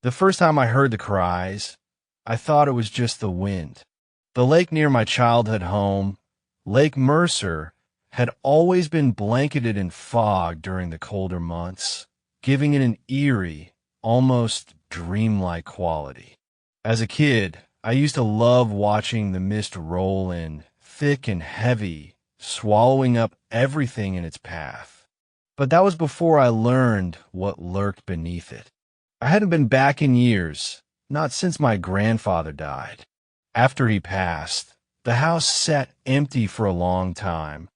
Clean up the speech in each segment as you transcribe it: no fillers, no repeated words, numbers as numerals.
The first time I heard the cries, I thought it was just the wind. The lake near my childhood home, Lake Mercer, had always been blanketed in fog during the colder months, giving it an eerie, almost dreamlike quality. As a kid, I used to love watching the mist roll in, thick and heavy, swallowing up everything in its path. But that was before I learned what lurked beneath it. I hadn't been back in years, not since my grandfather died. After he passed, the house sat empty for a long time,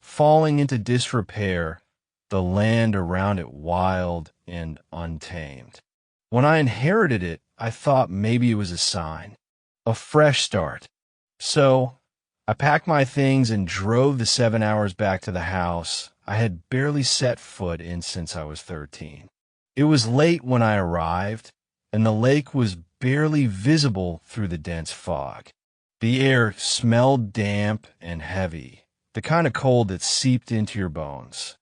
falling into disrepair, the land around it wild and untamed. When I inherited it, I thought maybe it was a sign, a fresh start. So I packed my things and drove the 7 hours back to the house I had barely set foot in since I was 13. It was late when I arrived, and the lake was barely visible through the dense fog. The air smelled damp and heavy, the kind of cold that seeped into your bones.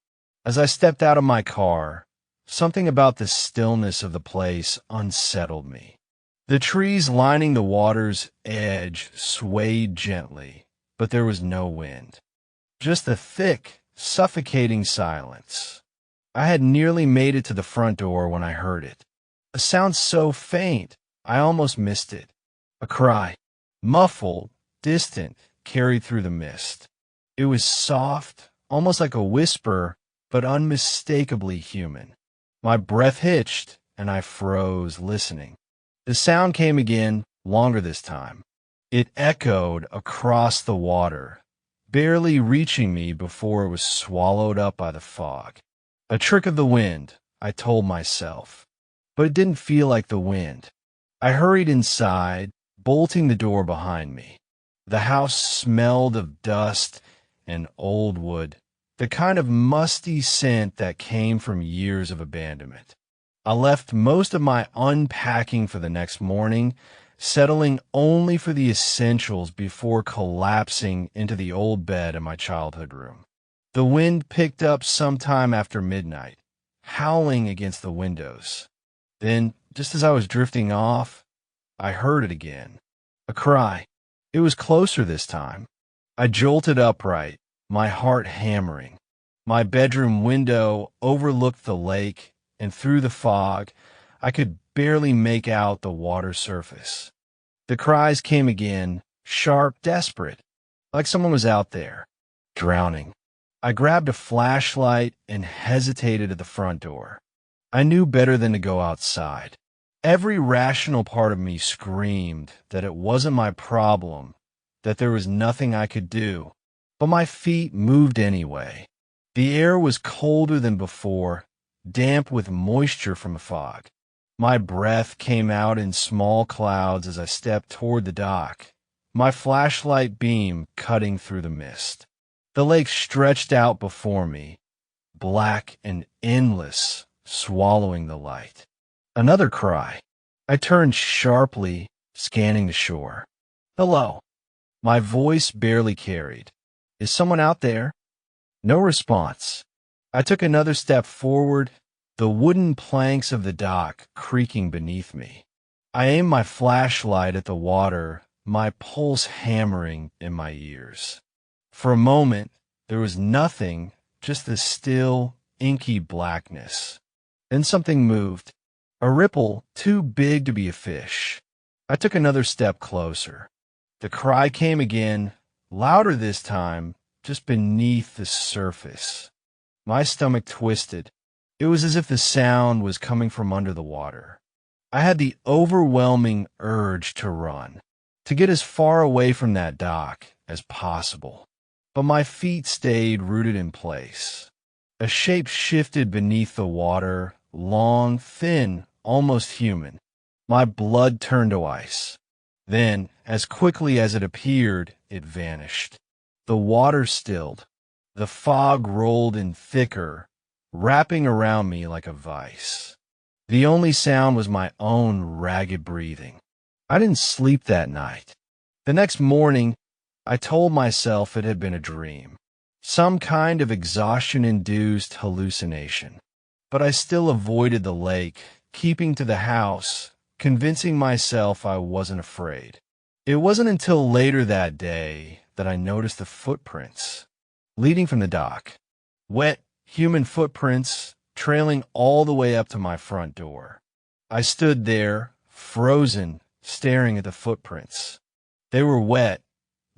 As I stepped out of my car, something about the stillness of the place unsettled me. The trees lining the water's edge swayed gently, but there was no wind. Just a thick, suffocating silence. I had nearly made it to the front door when I heard it. A sound so faint, I almost missed it. A cry, muffled, distant, carried through the mist. It was soft, almost like a whisper, but unmistakably human. My breath hitched, and I froze, listening. The sound came again, longer this time. It echoed across the water, barely reaching me before it was swallowed up by the fog. A trick of the wind, I told myself. But it didn't feel like the wind. I hurried inside, bolting the door behind me. The house smelled of dust and old wood, the kind of musty scent that came from years of abandonment. I left most of my unpacking for the next morning, settling only for the essentials before collapsing into the old bed in my childhood room. The wind picked up sometime after midnight, howling against the windows. Then, just as I was drifting off, I heard it again. A cry. It was closer this time. I jolted upright, my heart hammering. My bedroom window overlooked the lake, and through the fog, I could barely make out the water surface. The cries came again, sharp, desperate, like someone was out there, drowning. I grabbed a flashlight and hesitated at the front door. I knew better than to go outside. Every rational part of me screamed that it wasn't my problem, that there was nothing I could do. But my feet moved anyway. The air was colder than before, damp with moisture from the fog. My breath came out in small clouds as I stepped toward the dock, my flashlight beam cutting through the mist. The lake stretched out before me, black and endless, swallowing the light. Another cry. I turned sharply, scanning the shore. Hello. My voice barely carried. Is someone out there? No response. I took another step forward, the wooden planks of the dock creaking beneath me. I aimed my flashlight at the water, my pulse hammering in my ears. For a moment, there was nothing, just the still, inky blackness. Then something moved, a ripple too big to be a fish. I took another step closer. The cry came again, louder this time, just beneath the surface. My stomach twisted. It was as if the sound was coming from under the water. I had the overwhelming urge to run, to get as far away from that dock as possible. But my feet stayed rooted in place. A shape shifted beneath the water, long, thin, almost human. My blood turned to ice. Then, as quickly as it appeared, it vanished. The water stilled. The fog rolled in thicker, wrapping around me like a vice. The only sound was my own ragged breathing. I didn't sleep that night. The next morning, I told myself it had been a dream, some kind of exhaustion-induced hallucination. But I still avoided the lake, keeping to the house, convincing myself I wasn't afraid. It wasn't until later that day that I noticed the footprints leading from the dock. Wet, human footprints trailing all the way up to my front door. I stood there, frozen, staring at the footprints. They were wet,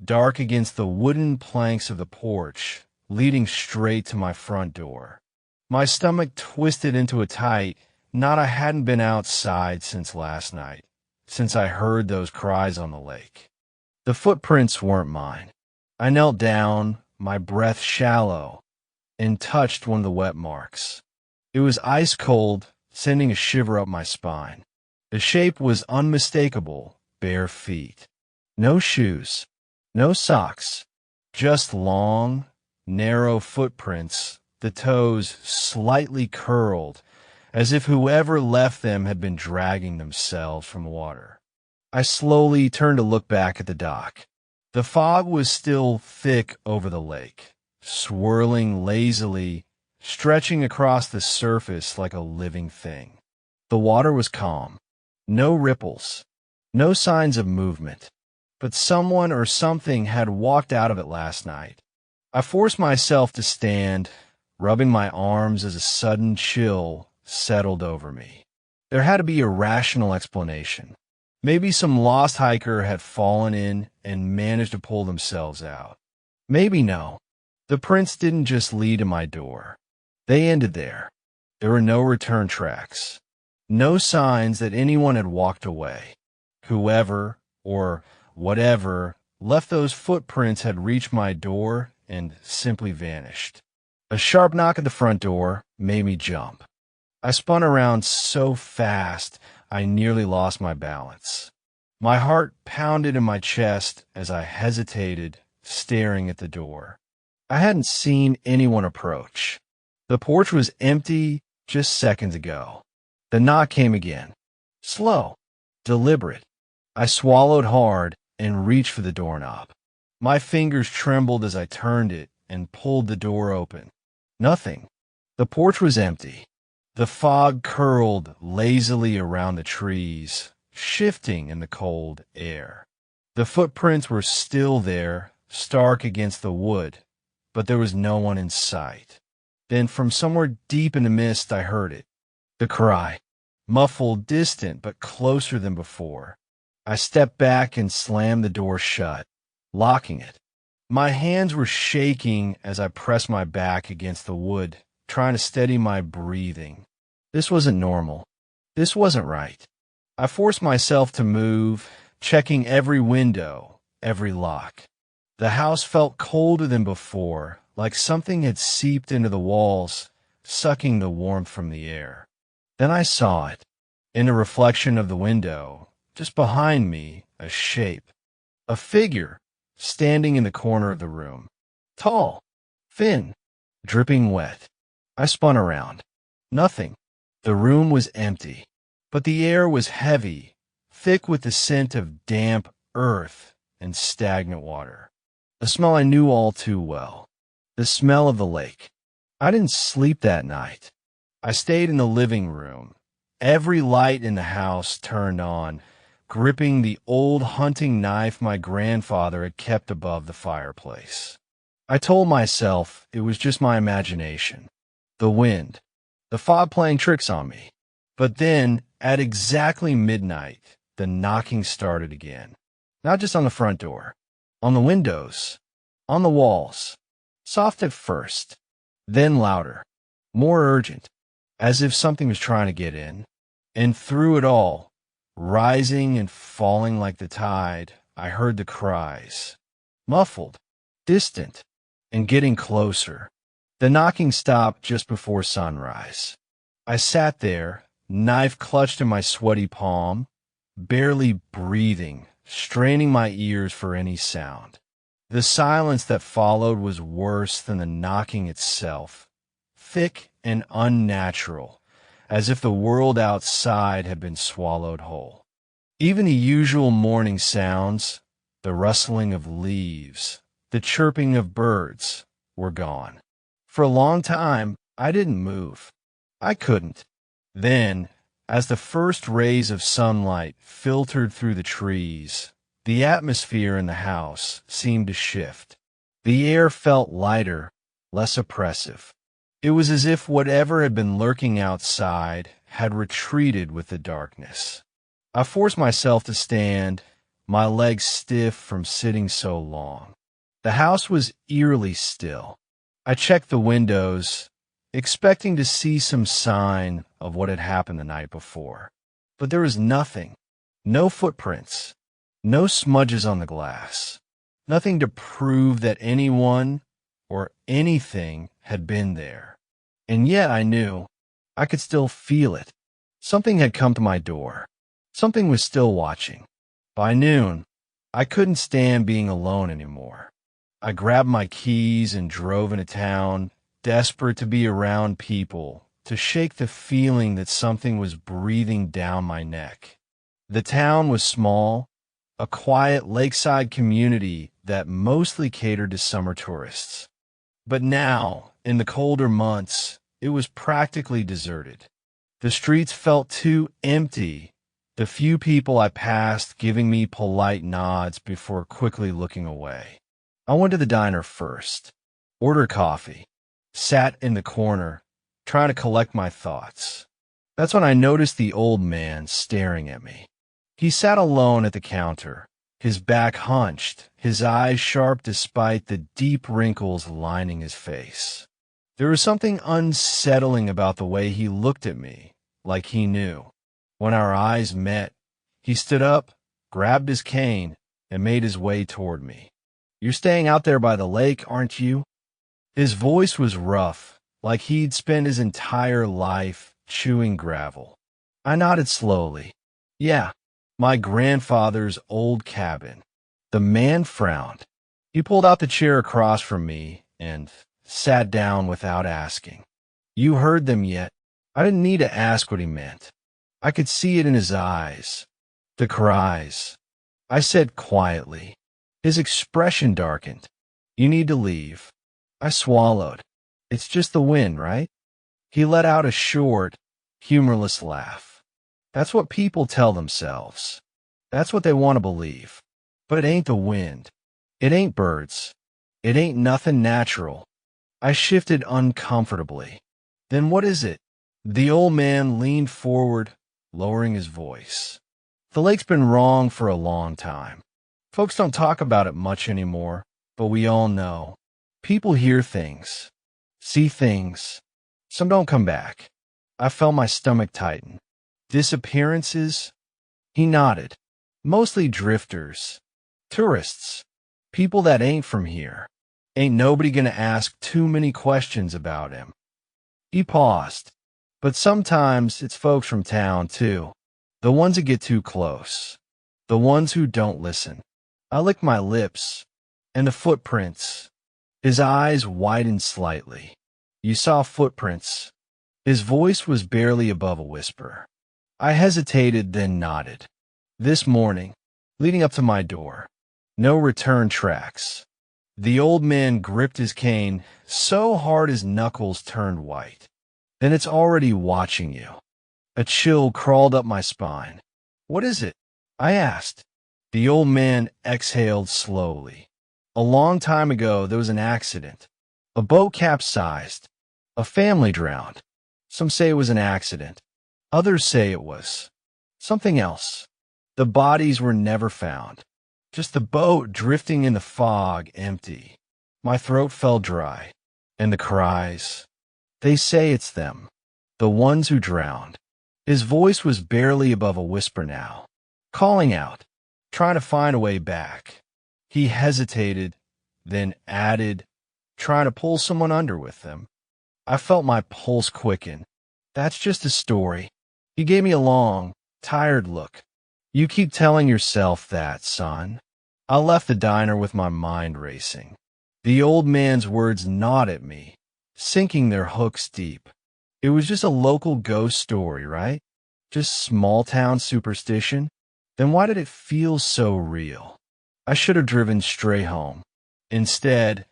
dark against the wooden planks of the porch, leading straight to my front door. My stomach twisted into a tight knot. I hadn't been outside since last night, since I heard those cries on the lake. The footprints weren't mine. I knelt down, my breath shallow, and touched one of the wet marks. It was ice cold, sending a shiver up my spine. The shape was unmistakable, bare feet. No shoes, no socks, just long, narrow footprints, the toes slightly curled, as if whoever left them had been dragging themselves from the water. I slowly turned to look back at the dock. The fog was still thick over the lake, swirling lazily, stretching across the surface like a living thing. The water was calm, no ripples, no signs of movement, but someone or something had walked out of it last night. I forced myself to stand, rubbing my arms as a sudden chill settled over me. There had to be a rational explanation. Maybe some lost hiker had fallen in and managed to pull themselves out. Maybe no. The prints didn't just lead to my door. They ended there. There were no return tracks. No signs that anyone had walked away. Whoever, or whatever, left those footprints had reached my door and simply vanished. A sharp knock at the front door made me jump. I spun around so fast I nearly lost my balance. My heart pounded in my chest as I hesitated, staring at the door. I hadn't seen anyone approach. The porch was empty just seconds ago. The knock came again. Slow, deliberate. I swallowed hard and reached for the doorknob. My fingers trembled as I turned it and pulled the door open. Nothing. The porch was empty. The fog curled lazily around the trees, shifting in the cold air. The footprints were still there, stark against the wood, but there was no one in sight. Then from somewhere deep in the mist I heard it. The cry. Muffled, distant, but closer than before. I stepped back and slammed the door shut, locking it. My hands were shaking as I pressed my back against the wood, trying to steady my breathing. This wasn't normal. This wasn't right. I forced myself to move, checking every window, every lock. The house felt colder than before, like something had seeped into the walls, sucking the warmth from the air. Then I saw it. In a reflection of the window, just behind me, a shape. A figure, standing in the corner of the room. Tall, thin, dripping wet. I spun around. Nothing. The room was empty, but the air was heavy, thick with the scent of damp earth and stagnant water. A smell I knew all too well. The smell of the lake. I didn't sleep that night. I stayed in the living room. Every light in the house turned on, gripping the old hunting knife my grandfather had kept above the fireplace. I told myself it was just my imagination. The wind. The fog playing tricks on me. But then, at exactly midnight, the knocking started again. Not just on the front door. On the windows. On the walls. Soft at first. Then louder. More urgent. As if something was trying to get in. And through it all, rising and falling like the tide, I heard the cries. Muffled. Distant. And getting closer. The knocking stopped just before sunrise. I sat there, knife clutched in my sweaty palm, barely breathing, straining my ears for any sound. The silence that followed was worse than the knocking itself, thick and unnatural, as if the world outside had been swallowed whole. Even the usual morning sounds, the rustling of leaves, the chirping of birds, were gone. For a long time, I didn't move. I couldn't. Then, As the first rays of sunlight filtered through the trees, the atmosphere in the house seemed to shift. The air felt lighter, less oppressive. It was as if whatever had been lurking outside had retreated with the darkness. I forced myself to stand, my legs stiff from sitting so long. The house was eerily still. I checked the windows, expecting to see some sign of what had happened the night before. But there was nothing. No footprints. No smudges on the glass. Nothing to prove that anyone or anything had been there. And yet I knew. I could still feel it. Something had come to my door. Something was still watching. By noon, I couldn't stand being alone anymore. I grabbed my keys and drove into town, desperate to be around people, to shake the feeling that something was breathing down my neck. The town was small, a quiet lakeside community that mostly catered to summer tourists. But now, in the colder months, it was practically deserted. The streets felt too empty, the few people I passed giving me polite nods before quickly looking away. I went to the diner first, ordered coffee, sat in the corner, trying to collect my thoughts. That's when I noticed the old man staring at me. He sat alone at the counter, his back hunched, his eyes sharp despite the deep wrinkles lining his face. There was something unsettling about the way he looked at me, like he knew. When our eyes met, he stood up, grabbed his cane, and made his way toward me. "You're staying out there by the lake, aren't you?" His voice was rough, like he'd spent his entire life chewing gravel. I nodded slowly. "Yeah, my grandfather's old cabin." The man frowned. He pulled out the chair across from me and sat down without asking. "You heard them yet?" I didn't need to ask what he meant. I could see it in his eyes. "The cries," I said quietly. His expression darkened. "You need to leave." I swallowed. "It's just the wind, right?" He let out a short, humorless laugh. "That's what people tell themselves. That's what they want to believe. But it ain't the wind. It ain't birds. It ain't nothing natural." I shifted uncomfortably. "Then what is it?" The old man leaned forward, lowering his voice. "The lake's been wrong for a long time. Folks don't talk about it much anymore, but we all know. People hear things, see things. Some don't come back." I felt my stomach tighten. "Disappearances?" He nodded. "Mostly drifters. Tourists. People that ain't from here. Ain't nobody gonna ask too many questions about him." He paused. "But sometimes it's folks from town, too. The ones that get too close. The ones who don't listen." I licked my lips. "And the footprints." His eyes widened slightly. "You saw footprints." His voice was barely above a whisper. I hesitated, then nodded. "This morning, leading up to my door. No return tracks." The old man gripped his cane so hard his knuckles turned white. "Then it's already watching you." A chill crawled up my spine. "What is it?" I asked. The old man exhaled slowly. "A long time ago, there was an accident. A boat capsized. A family drowned. Some say it was an accident. Others say it was something else. The bodies were never found. Just the boat drifting in the fog, empty." My throat felt dry. "And the cries. They say it's them. The ones who drowned." His voice was barely above a whisper now. "Calling out. Trying to find a way back." He hesitated, then added, "Trying to pull someone under with them." I felt my pulse quicken. "That's just a story." He gave me a long, tired look. "You keep telling yourself that, son." I left the diner with my mind racing. The old man's words gnawed at me, sinking their hooks deep. It was just a local ghost story, right? Just small-town superstition? Then why did it feel so real? I should have driven straight home. Instead,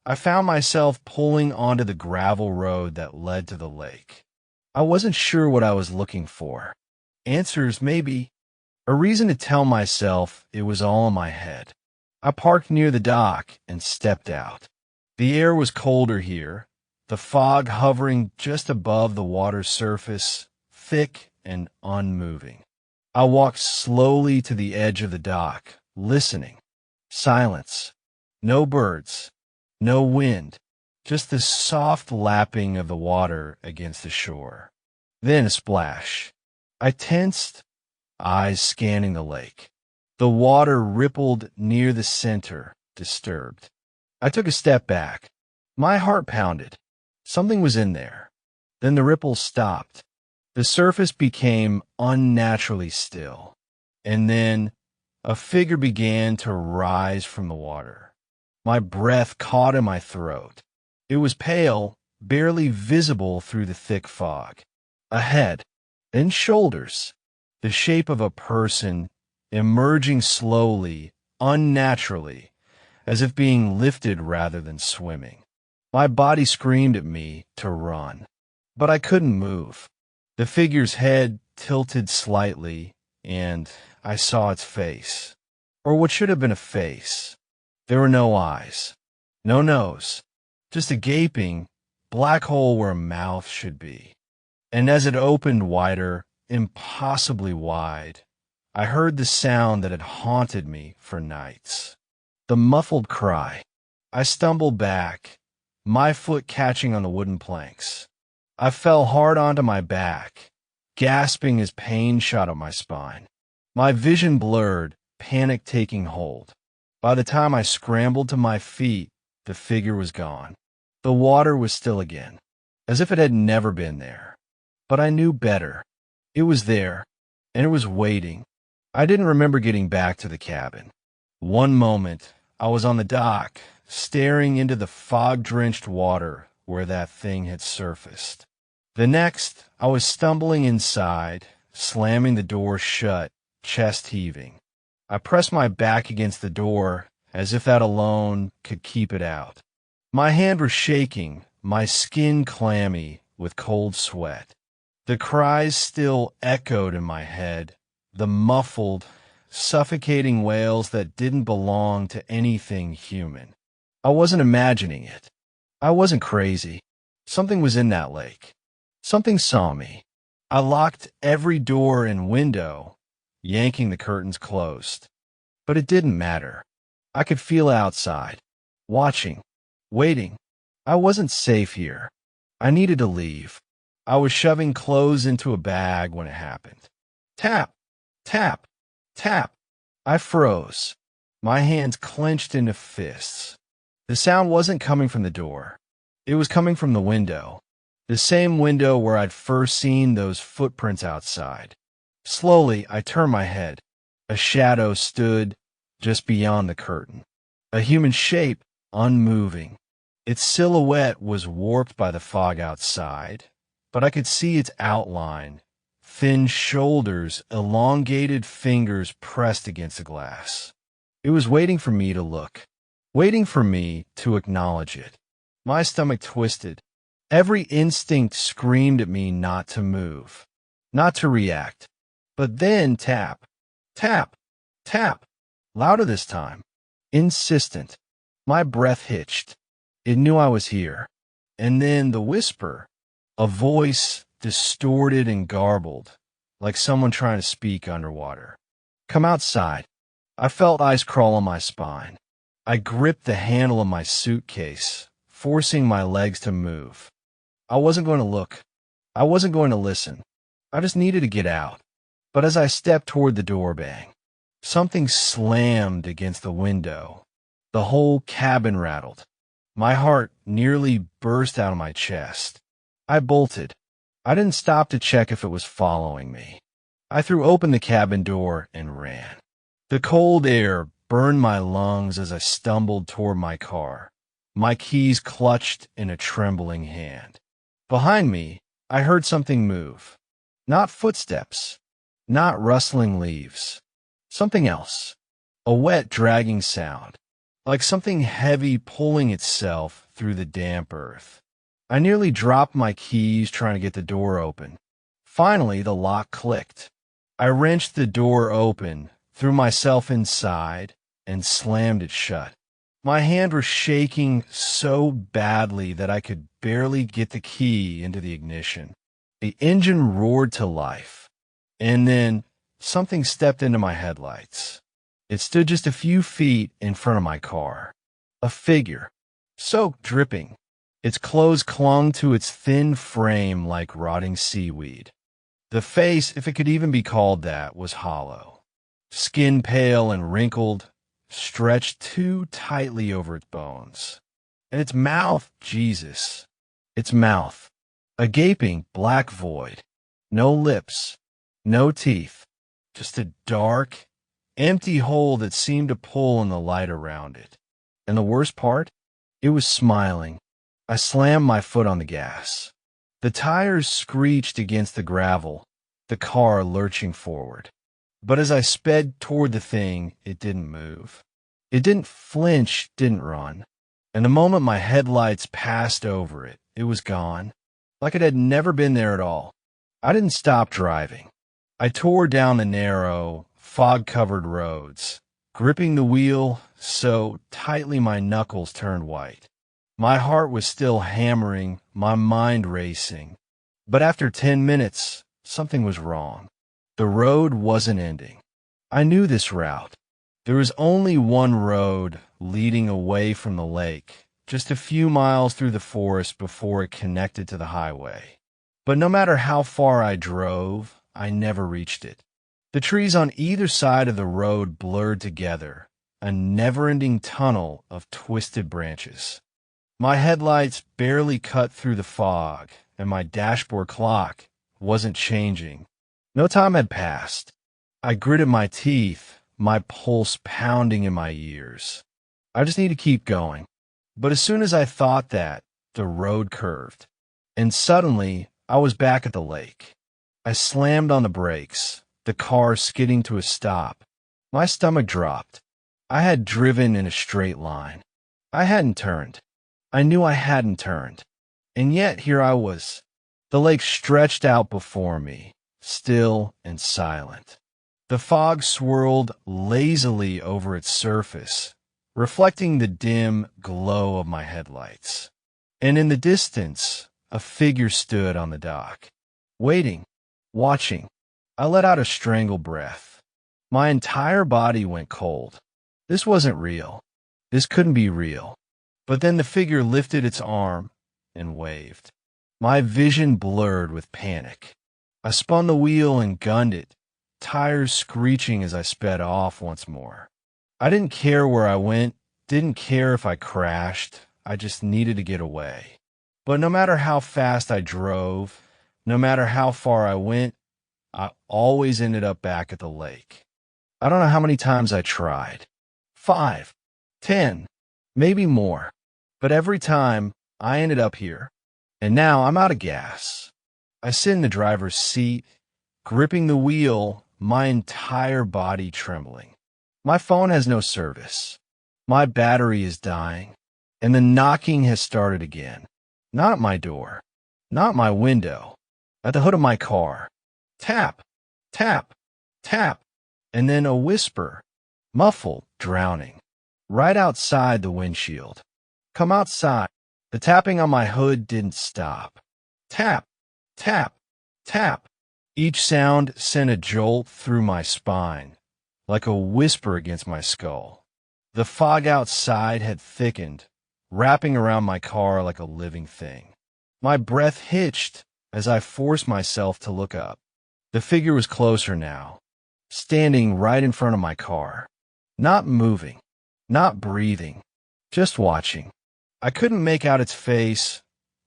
I found myself pulling onto the gravel road that led to the lake. I wasn't sure what I was looking for. answers maybe, a reason to tell myself it was all in my head. I parked near the dock and stepped out. The air was colder here, the fog hovering just above the water's surface, thick and unmoving. I walked slowly to the edge of the dock, listening. Silence. No birds. No wind. Just the soft lapping of the water against the shore. Then a splash. I tensed, eyes scanning the lake. The water rippled near the center, disturbed. I took a step back. My heart pounded. Something was in there. Then the ripples stopped. The surface became unnaturally still. And then a figure began to rise from the water. My breath caught in my throat. It was pale, barely visible through the thick fog. A head, then shoulders, the shape of a person emerging slowly, unnaturally, as if being lifted rather than swimming. My body screamed at me to run, but I couldn't move. The figure's head tilted slightly, and I saw its face, or what should have been a face. There were no eyes, no nose, just a gaping, black hole where a mouth should be. And as it opened wider, impossibly wide, I heard the sound that had haunted me for nights. The muffled cry. I stumbled back, my foot catching on the wooden planks. I fell hard onto my back, gasping as pain shot up my spine. My vision blurred, panic taking hold. By the time I scrambled to my feet, the figure was gone. The water was still again, as if it had never been there. But I knew better. It was there, and it was waiting. I didn't remember getting back to the cabin. One moment, I was on the dock, staring into the fog-drenched water where that thing had surfaced. The next, I was stumbling inside, slamming the door shut, chest heaving. I pressed my back against the door, as if that alone could keep it out. My hand was shaking, my skin clammy with cold sweat. The cries still echoed in my head, the muffled, suffocating wails that didn't belong to anything human. I wasn't imagining it. I wasn't crazy. Something was in that lake. Something saw me. I locked every door and window, yanking the curtains closed. But it didn't matter. I could feel outside, watching, waiting. I wasn't safe here. I needed to leave. I was shoving clothes into a bag when it happened. Tap, tap, tap. I froze, my hands clenched into fists. The sound wasn't coming from the door. It was coming from the window, the same window where I'd first seen those footprints outside. Slowly, I turned my head. A shadow stood just beyond the curtain, a human shape, unmoving. Its silhouette was warped by the fog outside, but I could see its outline, thin shoulders, elongated fingers pressed against the glass. It was waiting for me to look, waiting for me to acknowledge it. My stomach twisted. Every instinct screamed at me not to move, not to react. But then tap, tap, tap, louder this time, insistent. My breath hitched. It knew I was here. And then the whisper, a voice distorted and garbled, like someone trying to speak underwater. Come outside. I felt ice crawl on my spine. I gripped the handle of my suitcase, forcing my legs to move. I wasn't going to look. I wasn't going to listen. I just needed to get out. But as I stepped toward the door bang, something slammed against the window. The whole cabin rattled. My heart nearly burst out of my chest. I bolted. I didn't stop to check if it was following me. I threw open the cabin door and ran. The cold air burned my lungs as I stumbled toward my car, my keys clutched in a trembling hand. Behind me, I heard something move. Not footsteps, not rustling leaves. Something else. A wet, dragging sound, like something heavy pulling itself through the damp earth. I nearly dropped my keys trying to get the door open. Finally, the lock clicked. I wrenched the door open, threw myself inside, and slammed it shut. My hand was shaking so badly that I could barely get the key into the ignition. The engine roared to life, and then something stepped into my headlights. It stood just a few feet in front of my car. A figure, soaked, dripping. Its clothes clung to its thin frame like rotting seaweed. The face, if it could even be called that, was hollow. Skin pale and wrinkled, stretched too tightly over its bones. And its mouth, Jesus, its mouth, a gaping black void. No lips, no teeth, just a dark, empty hole that seemed to pull in the light around it. And the worst part? It was smiling. I slammed my foot on the gas. The tires screeched against the gravel, the car lurching forward. But as I sped toward the thing, it didn't move. It didn't flinch, didn't run. And the moment my headlights passed over it, it was gone, like it had never been there at all. I didn't stop driving. I tore down the narrow, fog-covered roads, gripping the wheel so tightly my knuckles turned white. My heart was still hammering, my mind racing. But after 10 minutes, something was wrong. The road wasn't ending. I knew this route. There was only one road leading away from the lake, just a few miles through the forest before it connected to the highway. But no matter how far I drove, I never reached it. The trees on either side of the road blurred together, a never-ending tunnel of twisted branches. My headlights barely cut through the fog, and my dashboard clock wasn't changing. No time had passed. I gritted my teeth, my pulse pounding in my ears. I just need to keep going. But as soon as I thought that, the road curved. And suddenly, I was back at the lake. I slammed on the brakes, the car skidding to a stop. My stomach dropped. I had driven in a straight line. I hadn't turned. I knew I hadn't turned. And yet here I was. The lake stretched out before me, still and silent. The fog swirled lazily over its surface, reflecting the dim glow of my headlights. And in the distance, a figure stood on the dock, waiting, watching. I let out a strangled breath. My entire body went cold. This wasn't real. This couldn't be real. But then the figure lifted its arm and waved. My vision blurred with panic. I spun the wheel and gunned it, tires screeching as I sped off once more. I didn't care where I went, didn't care if I crashed. I just needed to get away. But no matter how fast I drove, no matter how far I went, I always ended up back at the lake. I don't know how many times I tried. 5, 10, maybe more. But every time, I ended up here. And now I'm out of gas. I sit in the driver's seat, gripping the wheel, my entire body trembling. My phone has no service. My battery is dying. And the knocking has started again. Not at my door. Not my window. At the hood of my car. Tap, tap, tap. And then a whisper, muffled, drowning, right outside the windshield. Come outside. The tapping on my hood didn't stop. Tap, tap, tap. Each sound sent a jolt through my spine, like a whisper against my skull. The fog outside had thickened, wrapping around my car like a living thing. My breath hitched as I forced myself to look up. The figure was closer now, standing right in front of my car. Not moving, not breathing, just watching. I couldn't make out its face,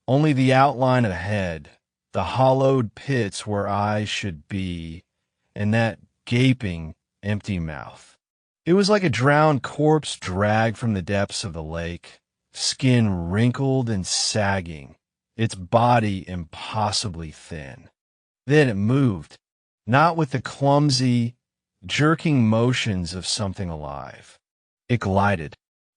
only the outline of the head, the hollowed pits where eyes should be, and that gaping, empty mouth. It was like a drowned corpse dragged from the depths of the lake, skin wrinkled and sagging, its body impossibly thin. Then it moved, not with the clumsy, jerking motions of something alive. It glided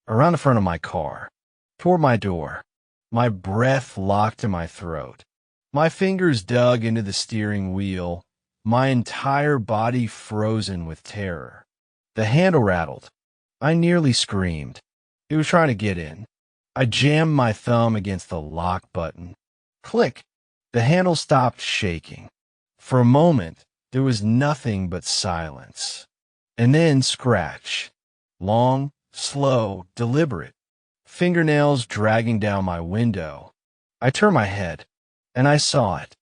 around the front of my car, toward my door, my breath locked in my throat. My fingers dug into the steering wheel, my entire body frozen with terror. The handle rattled. I nearly screamed. It was trying to get in. I jammed my thumb against the lock button. Click! The handle stopped shaking. For a moment, there was nothing but silence. And then scratch. Long, slow, deliberate. Fingernails dragging down my window. I turned my head, and I saw it.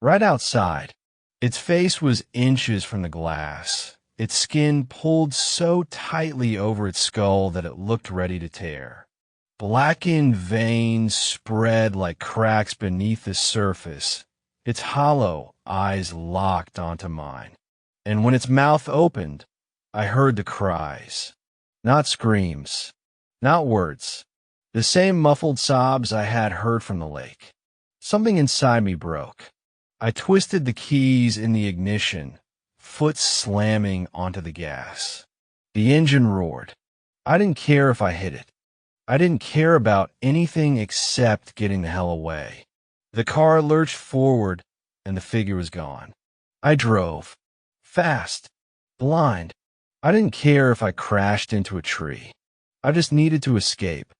Right outside. Its face was inches from the glass. Its skin pulled so tightly over its skull that it looked ready to tear. Blackened veins spread like cracks beneath the surface. Its hollow eyes locked onto mine. And when its mouth opened, I heard the cries. Not screams. Not words. The same muffled sobs I had heard from the lake. Something inside me broke. I twisted the keys in the ignition, foot slamming onto the gas. The engine roared. I didn't care if I hit it. I didn't care about anything except getting the hell away. The car lurched forward, and the figure was gone. I drove. Fast. Blind. I didn't care if I crashed into a tree. I just needed to escape.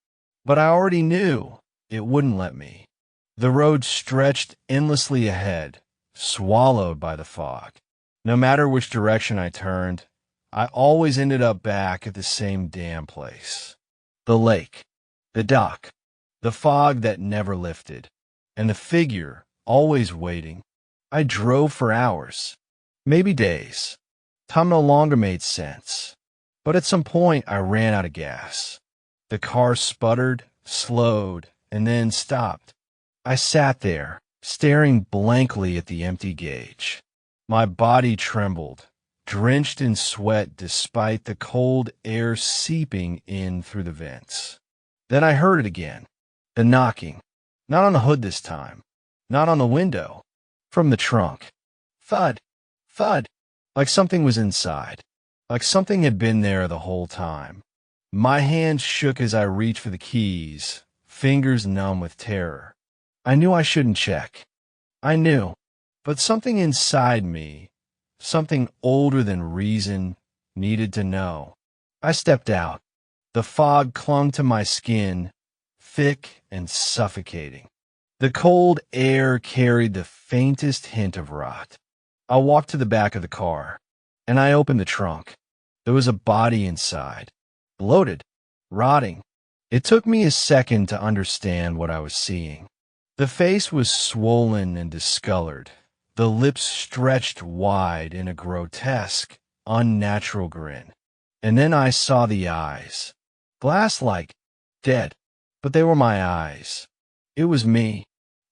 But I already knew it wouldn't let me. The road stretched endlessly ahead, swallowed by the fog. No matter which direction I turned, I always ended up back at the same damn place. The lake, the dock, the fog that never lifted, and the figure always waiting. I drove for hours, maybe days. Time no longer made sense. But at some point, I ran out of gas. The car sputtered, slowed, and then stopped. I sat there, staring blankly at the empty gauge. My body trembled, drenched in sweat despite the cold air seeping in through the vents. Then I heard it again, the knocking, not on the hood this time, not on the window, from the trunk. Thud, thud, like something was inside, like something had been there the whole time. My hands shook as I reached for the keys, fingers numb with terror. I knew I shouldn't check. I knew, but something inside me, something older than reason, needed to know. I stepped out. The fog clung to my skin, thick and suffocating. The cold air carried the faintest hint of rot. I walked to the back of the car, and I opened the trunk. There was a body inside, bloated, rotting. It took me a second to understand what I was seeing. The face was swollen and discolored. The lips stretched wide in a grotesque, unnatural grin. And then I saw the eyes. Glass-like, dead. But they were my eyes. It was me.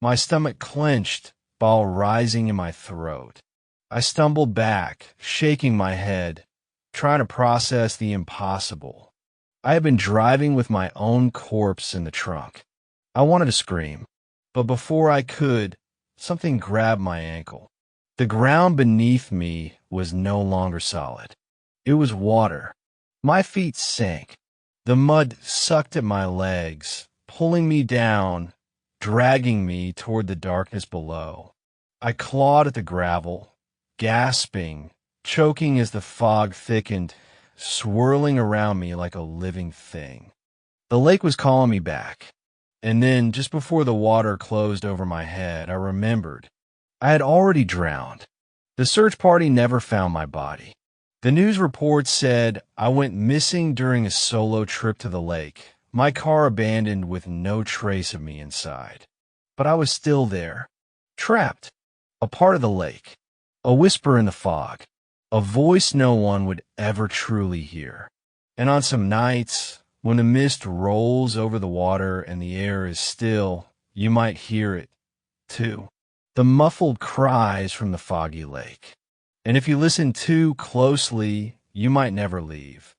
My stomach clenched, ball rising in my throat. I stumbled back, shaking my head, trying to process the impossible. I had been driving with my own corpse in the trunk. I wanted to scream, but before I could, something grabbed my ankle. The ground beneath me was no longer solid. It was water. My feet sank. The mud sucked at my legs, pulling me down, dragging me toward the darkness below. I clawed at the gravel, gasping, choking as the fog thickened, swirling around me like a living thing. The lake was calling me back. And then, just before the water closed over my head, I remembered. I had already drowned. The search party never found my body. The news report said I went missing during a solo trip to the lake, my car abandoned with no trace of me inside. But I was still there, trapped, a part of the lake, a whisper in the fog, a voice no one would ever truly hear. And on some nights, when the mist rolls over the water and the air is still, you might hear it, too. The muffled cries from the foggy lake. And if you listen too closely, you might never leave.